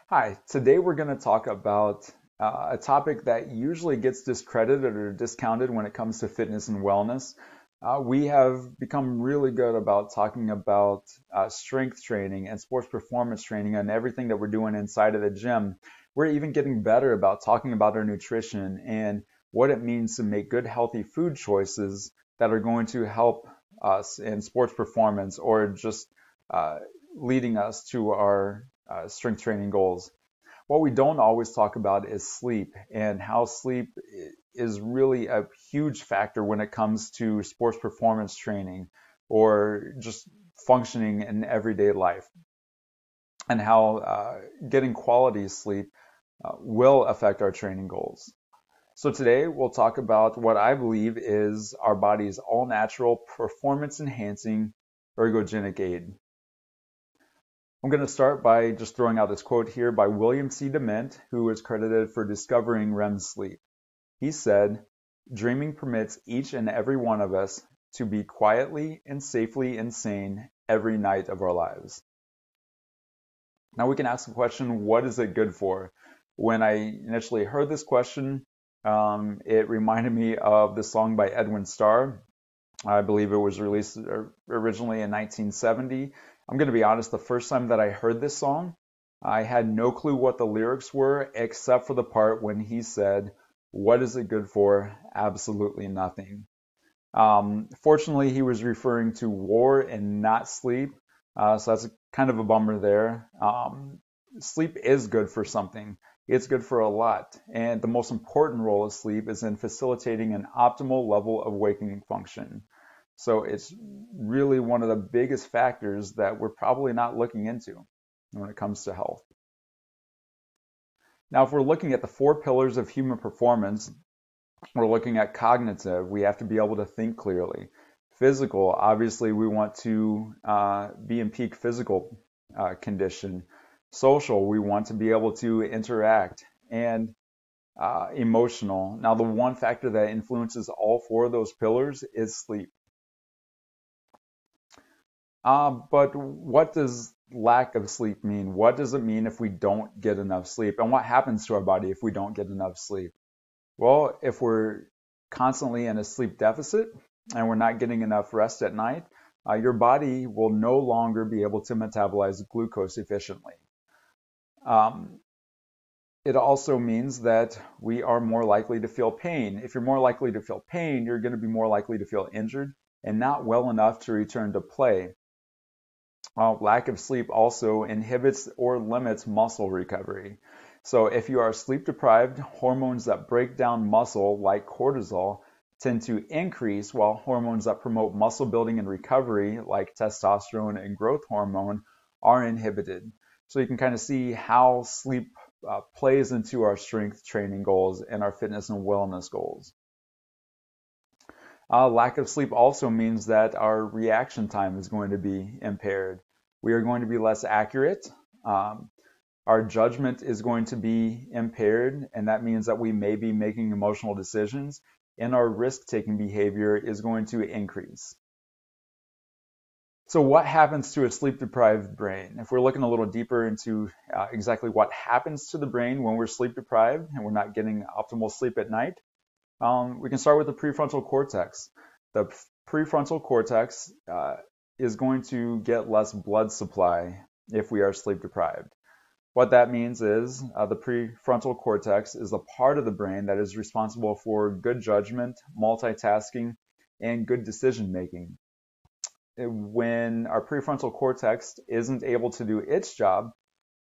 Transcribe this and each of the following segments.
Hi, today we're going to talk about a topic that usually gets discredited or discounted when it comes to fitness and wellness. We have become really good about talking about strength training and sports performance training and everything that we're doing inside of the gym. We're even getting better about talking about our nutrition and what it means to make good, healthy food choices that are going to help us in sports performance or just uh, leading us to our strength training goals. What we don't always talk about is sleep and how sleep is really a huge factor when it comes to sports performance training or just functioning in everyday life, and how getting quality sleep will affect our training goals. So today we'll talk about what I believe is our body's all-natural performance-enhancing ergogenic aid. I'm going to start by just throwing out this quote here by William C. Dement, who is credited for discovering REM sleep. He said, "Dreaming permits each and every one of us to be quietly and safely insane every night of our lives." Now we can ask the question, what is it good for? When I initially heard this question, it reminded me of the song by Edwin Starr. I believe it was released originally in 1970. I'm going to be honest, the first time that I heard this song, I had no clue what the lyrics were except for the part when he said, "What is it good for? Absolutely nothing." Fortunately, he was referring to war and not sleep, so that's kind of a bummer there. Sleep is good for something. It's good for a lot, and the most important role of sleep is in facilitating an optimal level of waking function. So it's really one of the biggest factors that we're probably not looking into when it comes to health. Now, if we're looking at the four pillars of human performance, we're looking at cognitive. We have to be able to think clearly. Physical, obviously, we want to be in peak physical condition. Social, we want to be able to interact. And emotional. Now, the one factor that influences all four of those pillars is sleep. But what does lack of sleep mean? What does it mean if we don't get enough sleep? And what happens to our body if we don't get enough sleep? Well, if we're constantly in a sleep deficit and we're not getting enough rest at night, your body will no longer be able to metabolize glucose efficiently. Um, it also means that we are more likely to feel pain. If you're more likely to feel pain, you're going to be more likely to feel injured and not well enough to return to play. Lack of sleep also inhibits or limits muscle recovery. So if you are sleep deprived, hormones that break down muscle, like cortisol, tend to increase, while hormones that promote muscle building and recovery, like testosterone and growth hormone, are inhibited. So you can kind of see how sleep plays into our strength training goals and our fitness and wellness goals. Lack of sleep also means that our reaction time is going to be impaired. We are going to be less accurate. Um, our judgment is going to be impaired, and that means that we may be making emotional decisions, and our risk-taking behavior is going to increase. So what happens to a sleep-deprived brain? If we're looking a little deeper into exactly what happens to the brain when we're sleep-deprived and we're not getting optimal sleep at night, we can start with the prefrontal cortex. The prefrontal cortex is going to get less blood supply if we are sleep deprived. What that means is the prefrontal cortex is the part of the brain that is responsible for good judgment, multitasking, and good decision making. When our prefrontal cortex isn't able to do its job,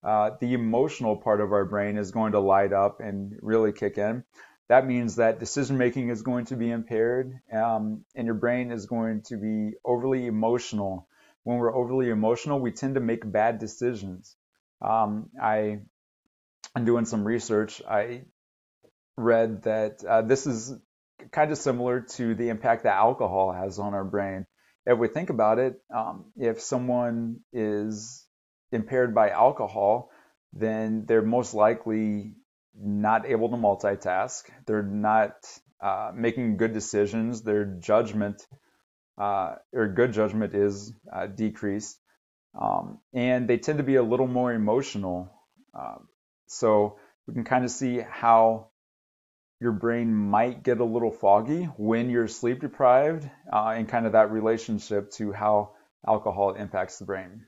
the emotional part of our brain is going to light up and really kick in. That means that decision making is going to be impaired, and your brain is going to be overly emotional. When we're overly emotional, we tend to make bad decisions. I'm doing some research. I read that this is kind of similar to the impact that alcohol has on our brain. If we think about it, if someone is impaired by alcohol, then they're most likely not able to multitask. They're not making good decisions. Their judgment or good judgment is decreased. And they tend to be a little more emotional. So we can kind of see how your brain might get a little foggy when you're sleep deprived, and kind of that relationship to how alcohol impacts the brain.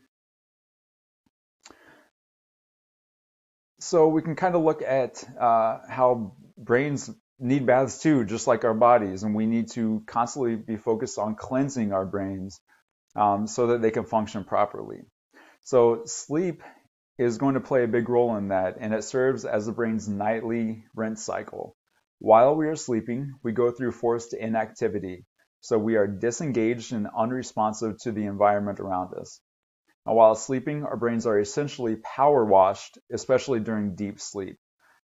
So we can kind of look at how brains need baths too, just like our bodies, and we need to constantly be focused on cleansing our brains so that they can function properly. So sleep is going to play a big role in that, and it serves as the brain's nightly rinse cycle. While we are sleeping, we go through forced inactivity, so we are disengaged and unresponsive to the environment around us. Now, while sleeping, our brains are essentially power washed, especially during deep sleep.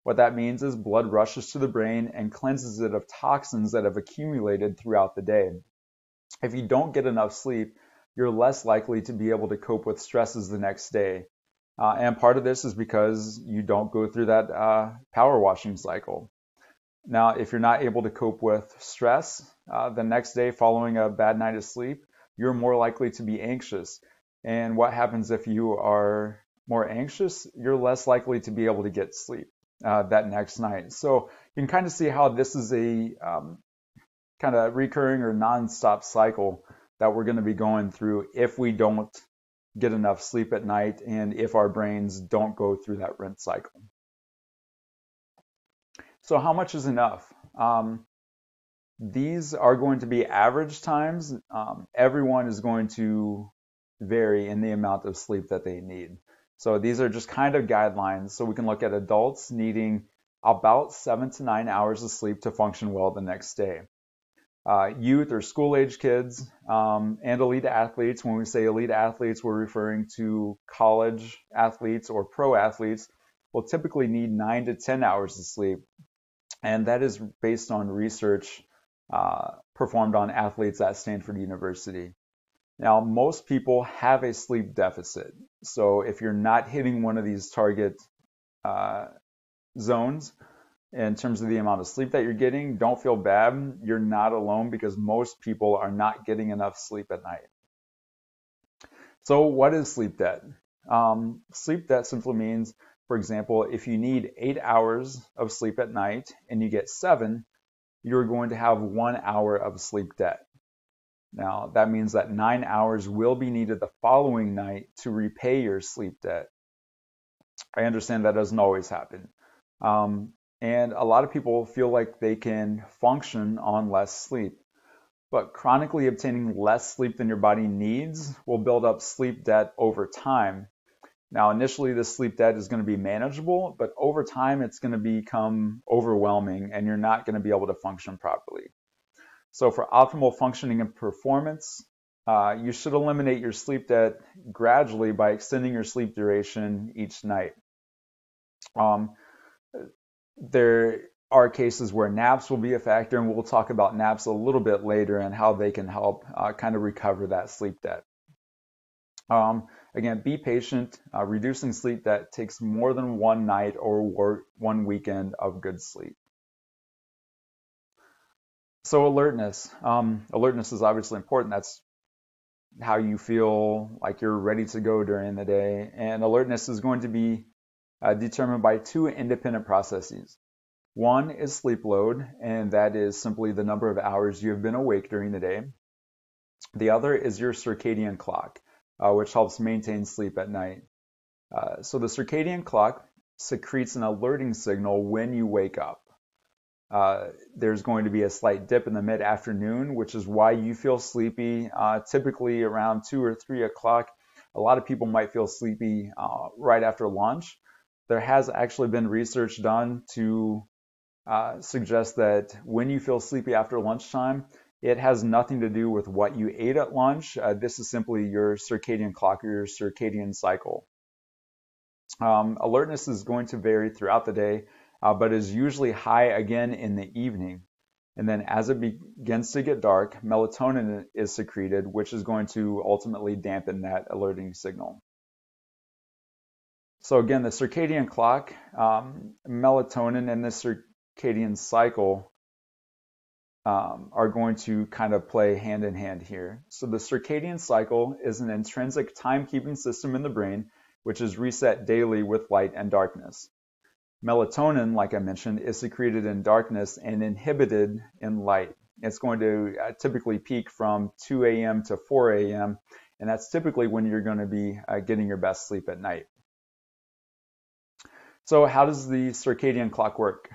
What that means is blood rushes to the brain and cleanses it of toxins that have accumulated throughout the day. If you don't get enough sleep, you're less likely to be able to cope with stresses the next day. And part of this is because you don't go through that power washing cycle. Now, if you're not able to cope with stress the next day following a bad night of sleep, you're more likely to be anxious. And what happens if you are more anxious? You're less likely to be able to get sleep that next night. So you can kind of see how this is a kind of recurring or non-stop cycle that we're going to be going through if we don't get enough sleep at night and if our brains don't go through that rinse cycle. So how much is enough? These are going to be average times. Everyone is going to vary in the amount of sleep that they need. So these are just kind of guidelines. So we can look at adults needing about 7 to 9 hours of sleep to function well the next day. Youth or school-age kids and elite athletes. When we say elite athletes, we're referring to college athletes or pro athletes will typically need 9 to 10 hours of sleep. And that is based on research performed on athletes at Stanford University. Now, most people have a sleep deficit. So if you're not hitting one of these target zones in terms of the amount of sleep that you're getting, don't feel bad. You're not alone because most people are not getting enough sleep at night. So what is sleep debt? Sleep debt simply means, for example, if you need 8 hours of sleep at night and you get 7, you're going to have 1 hour of sleep debt. Now, that means that 9 hours will be needed the following night to repay your sleep debt. I understand that doesn't always happen. And a lot of people feel like they can function on less sleep. But chronically obtaining less sleep than your body needs will build up sleep debt over time. Now, initially, this sleep debt is going to be manageable, but over time, it's going to become overwhelming and you're not going to be able to function properly. So for optimal functioning and performance, you should eliminate your sleep debt gradually by extending your sleep duration each night. There are cases where naps will be a factor, and we'll talk about naps a little bit later and how they can help kind of recover that sleep debt. Again, be patient. Reducing sleep debt takes more than one night or one weekend of good sleep. So alertness. Alertness is obviously important. That's how you feel like you're ready to go during the day. And alertness is going to be determined by 2 independent processes. One is sleep load, and that is simply the number of hours you have been awake during the day. The other is your circadian clock, which helps maintain sleep at night. So the circadian clock secretes an alerting signal when you wake up. There's going to be a slight dip in the mid-afternoon, which is why you feel sleepy, typically around 2 or 3 o'clock. A lot of people might feel sleepy right after lunch. There has actually been research done to suggest that when you feel sleepy after lunchtime, it has nothing to do with what you ate at lunch. This is simply your circadian clock or your circadian cycle. Alertness is going to vary throughout the day, but is usually high again in the evening. And then as it begins to get dark, melatonin is secreted, which is going to ultimately dampen that alerting signal. So again, the circadian clock, melatonin, and the circadian cycle are going to kind of play hand in hand here. So the circadian cycle is an intrinsic timekeeping system in the brain, which is reset daily with light and darkness. Melatonin, like I mentioned, is secreted in darkness and inhibited in light. It's going to typically peak from 2 a.m. to 4 a.m., and that's typically when you're going to be getting your best sleep at night. So how does the circadian clock work?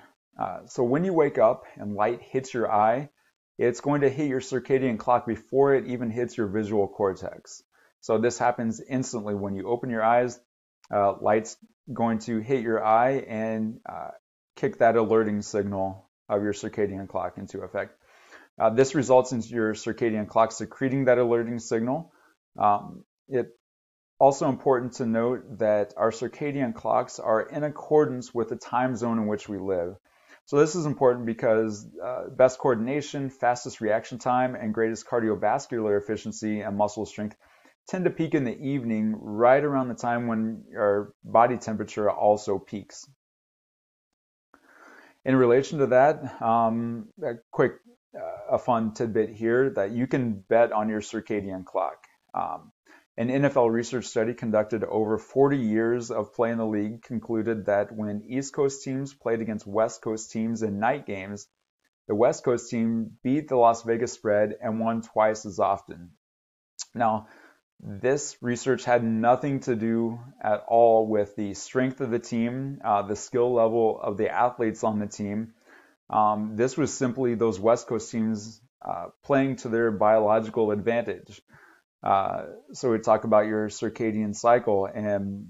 So when you wake up and light hits your eye, it's going to hit your circadian clock before it even hits your visual cortex. So this happens instantly when you open your eyes. Light's going to hit your eye and kick that alerting signal of your circadian clock into effect. This results in your circadian clock secreting that alerting signal. It's also important to note that our circadian clocks are in accordance with the time zone in which we live. So this is important because best coordination, fastest reaction time, and greatest cardiovascular efficiency and muscle strength tend to peak in the evening, right around the time when our body temperature also peaks. In relation to that, a fun tidbit here that you can bet on your circadian clock. An NFL research study conducted over 40 years of play in the league concluded that when East Coast teams played against West Coast teams in night games, the West Coast team beat the Las Vegas spread and won twice as often. Now, this research had nothing to do at all with the strength of the team, the skill level of the athletes on the team. This was simply those West Coast teams playing to their biological advantage. So we talk about your circadian cycle and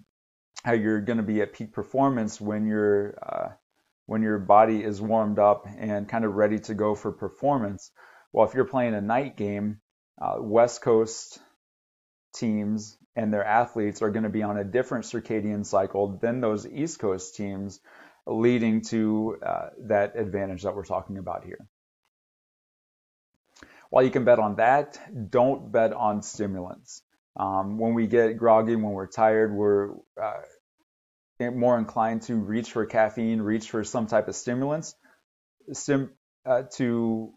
how you're going to be at peak performance when your body is warmed up and kind of ready to go for performance. Well, if you're playing a night game, West Coast teams and their athletes are going to be on a different circadian cycle than those East Coast teams, leading to that advantage that we're talking about here. While you can bet on that, don't bet on stimulants. When we get groggy, when we're tired, we're more inclined to reach for caffeine, reach for some type of stimulants to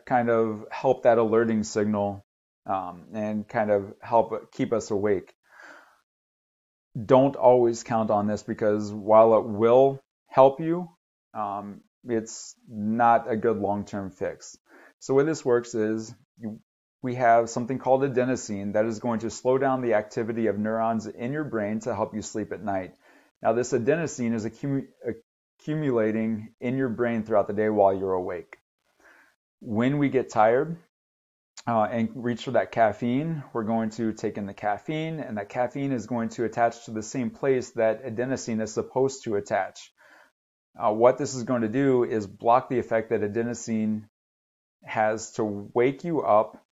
kind of help that alerting signal and kind of help keep us awake. Don't always count on this because while it will help you, it's not a good long-term fix. So the way this works is we have something called adenosine that is going to slow down the activity of neurons in your brain to help you sleep at night. Now this adenosine is accumulating in your brain throughout the day while you're awake. When we get tired and reach for that caffeine, we're going to take in the caffeine, and that caffeine is going to attach to the same place that adenosine is supposed to attach. What this is going to do is block the effect that adenosine has to wake you up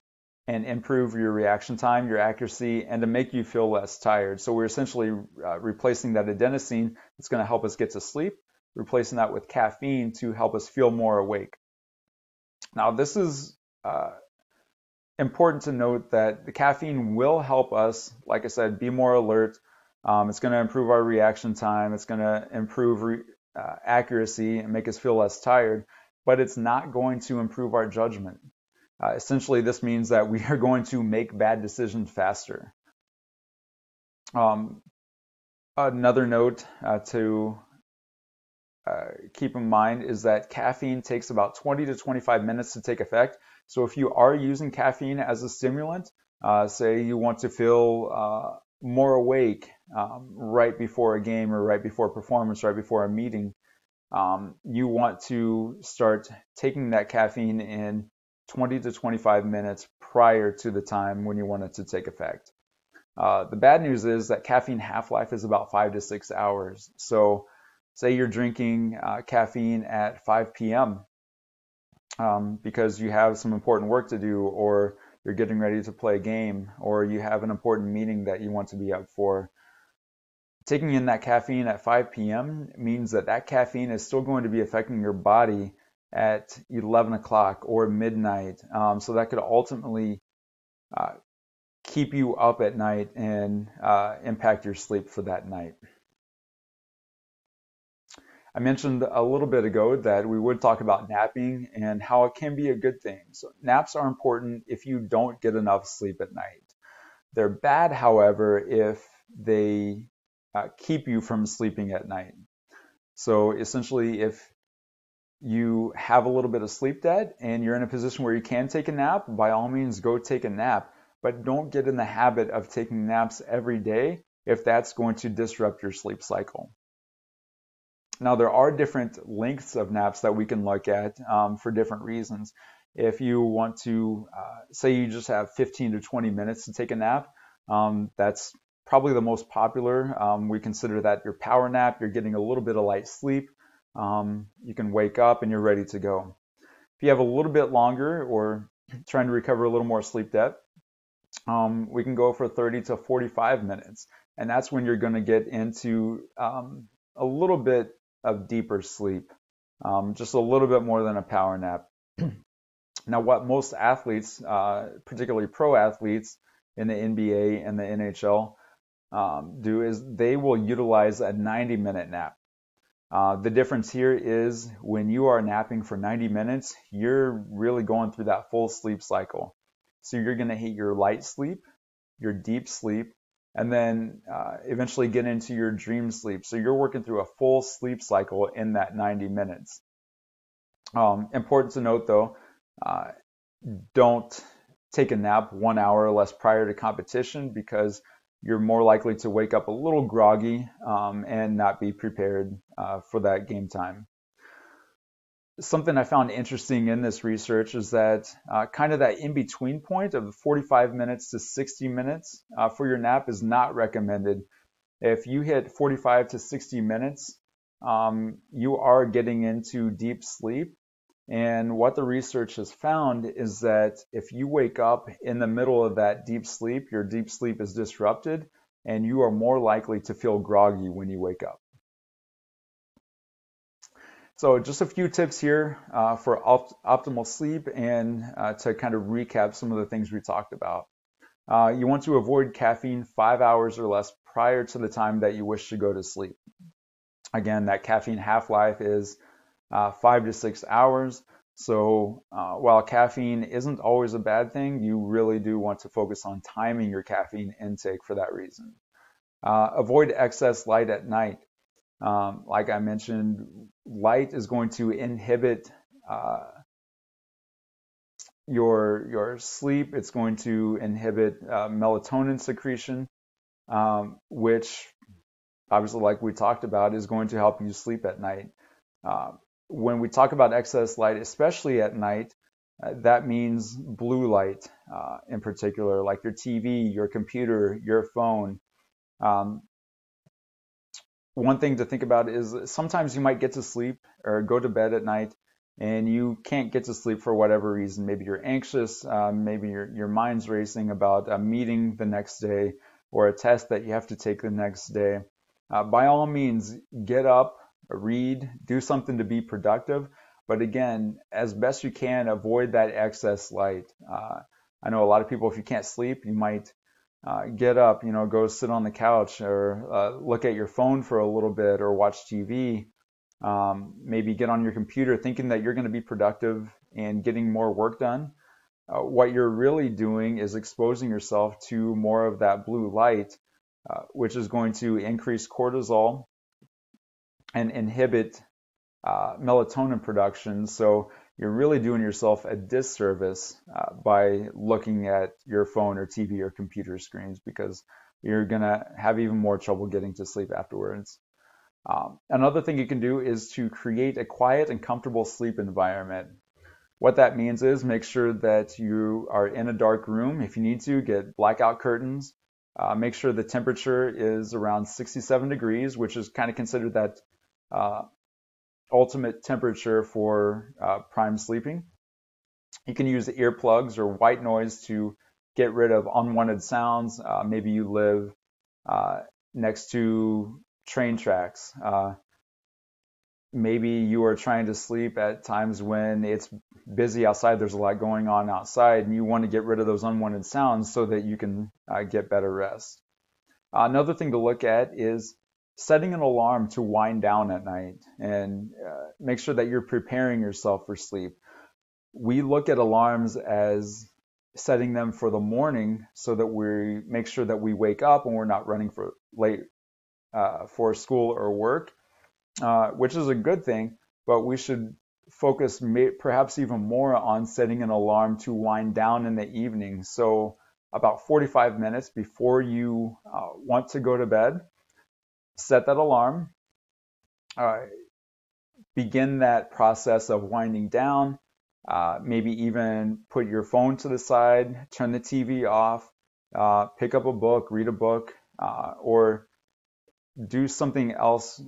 and improve your reaction time, your accuracy, and to make you feel less tired. So we're essentially replacing that adenosine that's going to help us get to sleep, replacing that with caffeine to help us feel more awake. Now, this is important to note that the caffeine will help us, like I said, be more alert. It's going to improve our reaction time. It's going to improve accuracy and make us feel less tired, but it's not going to improve our judgment. Essentially, this means that we are going to make bad decisions faster. Another note to keep in mind is that caffeine takes about 20 to 25 minutes to take effect. So if you are using caffeine as a stimulant, say you want to feel more awake right before a game or right before a performance, right before a meeting, you want to start taking that caffeine in 20 to 25 minutes prior to the time when you want it to take effect. The bad news is that caffeine half-life is about 5 to 6 hours. So say you're drinking caffeine at 5 p.m. Because you have some important work to do, or you're getting ready to play a game, or you have an important meeting that you want to be up for. Taking in that caffeine at 5 p.m. means that that caffeine is still going to be affecting your body at 11 o'clock or midnight. So that could ultimately keep you up at night and impact your sleep for that night. I mentioned a little bit ago that we would talk about napping and how it can be a good thing. So naps are important if you don't get enough sleep at night. They're bad, however, if they keep you from sleeping at night. So essentially, if you have a little bit of sleep debt and you're in a position where you can take a nap, by all means go take a nap, but don't get in the habit of taking naps every day if that's going to disrupt your sleep cycle. Now, there are different lengths of naps that we can look at for different reasons. If you want to, say you just have 15 to 20 minutes to take a nap, that's probably the most popular. We consider that your power nap. You're getting a little bit of light sleep. You can wake up and you're ready to go. If you have a little bit longer or trying to recover a little more sleep debt, we can go for 30 to 45 minutes. And that's when you're going to get into a little bit of deeper sleep, just a little bit more than a power nap. Now, what most athletes, particularly pro athletes in the NBA and the NHL, do is they will utilize a 90-minute nap. The difference here is when you are napping for 90 minutes, you're really going through that full sleep cycle. So you're going to hit your light sleep, your deep sleep, and then eventually get into your dream sleep. So you're working through a full sleep cycle in that 90 minutes. Important to note though, don't take a nap 1 hour or less prior to competition because you're more likely to wake up a little groggy and not be prepared for that game time. Something I found interesting in this research is that kind of that in-between point of 45 minutes to 60 minutes for your nap is not recommended. If you hit 45 to 60 minutes, you are getting into deep sleep. And what the research has found is that if you wake up in the middle of that deep sleep, your deep sleep is disrupted and you are more likely to feel groggy when you wake up. So just a few tips here for optimal sleep and to kind of recap some of the things we talked about. You want to avoid caffeine 5 hours or less prior to the time that you wish to go to sleep. Again, that caffeine half-life is 5 to 6 hours. So while caffeine isn't always a bad thing, you really do want to focus on timing your caffeine intake for that reason. Avoid excess light at night. Like I mentioned, light is going to inhibit your sleep. It's going to inhibit melatonin secretion, which obviously, like we talked about, is going to help you sleep at night. When we talk about excess light, especially at night, that means blue light in particular, like your TV, your computer, your phone. One thing to think about is sometimes you might get to sleep or go to bed at night and you can't get to sleep for whatever reason. Maybe you're anxious, maybe your mind's racing about a meeting the next day or a test that you have to take the next day. By all means, get up, read, do something to be productive. But again, as best you can, avoid that excess light. I know a lot of people, if you can't sleep, you might get up, go sit on the couch or look at your phone for a little bit or watch TV. Maybe get on your computer thinking that you're going to be productive and getting more work done. What you're really doing is exposing yourself to more of that blue light, which is going to increase cortisol and inhibit melatonin production. So you're really doing yourself a disservice by looking at your phone or TV or computer screens because you're going to have even more trouble getting to sleep afterwards. Another thing you can do is to create a quiet and comfortable sleep environment. What that means is make sure that you are in a dark room. If you need to, get blackout curtains. Make sure the temperature is around 67 degrees, which is kind of considered that ultimate temperature for prime sleeping. You can use earplugs or white noise to get rid of unwanted sounds. Maybe you live next to train tracks. Maybe you are trying to sleep at times when it's busy outside, there's a lot going on outside, and you want to get rid of those unwanted sounds so that you can get better rest. Another thing to look at is setting an alarm to wind down at night and make sure that you're preparing yourself for sleep. We look at alarms as setting them for the morning so that we make sure that we wake up and we're not running for late for school or work. which is a good thing, but we should focus perhaps even more on setting an alarm to wind down in the evening. So about 45 minutes before you want to go to bed, set that alarm, uh, begin that process of winding down, maybe even put your phone to the side, turn the TV off, pick up a book, read a book, or do something else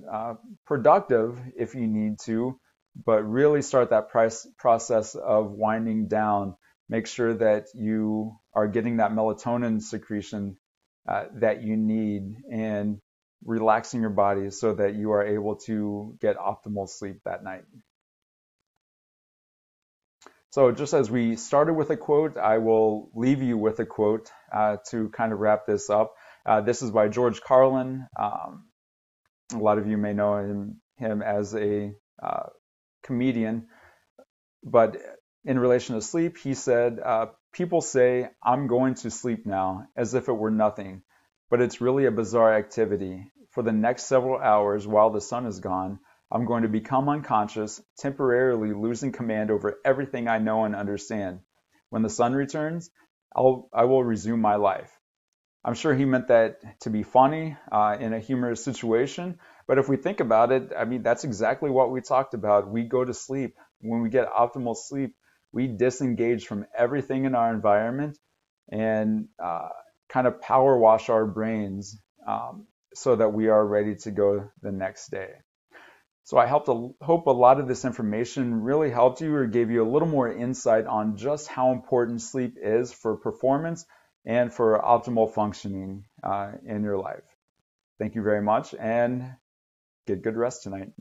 productive if you need to, but really start that process of winding down. Make sure that you are getting that melatonin secretion that you need and relaxing your body so that you are able to get optimal sleep that night. So just as we started with a quote, I will leave you with a quote to kind of wrap this up. This is by George Carlin. A lot of you may know him as a comedian, but in relation to sleep, he said, people say, I'm going to sleep now, as if it were nothing, but it's really a bizarre activity. For the next several hours while the sun is gone, I'm going to become unconscious, temporarily losing command over everything I know and understand. When the sun returns, I will resume my life. I'm sure he meant that to be funny in a humorous situation, but if we think about it, I mean, that's exactly what we talked about. We go to sleep. When we get optimal sleep, we disengage from everything in our environment and kind of power wash our brains so that we are ready to go the next day. So I hope a lot of this information really helped you or gave you a little more insight on just how important sleep is for performance and for optimal functioning in your life. Thank you very much and get good rest tonight.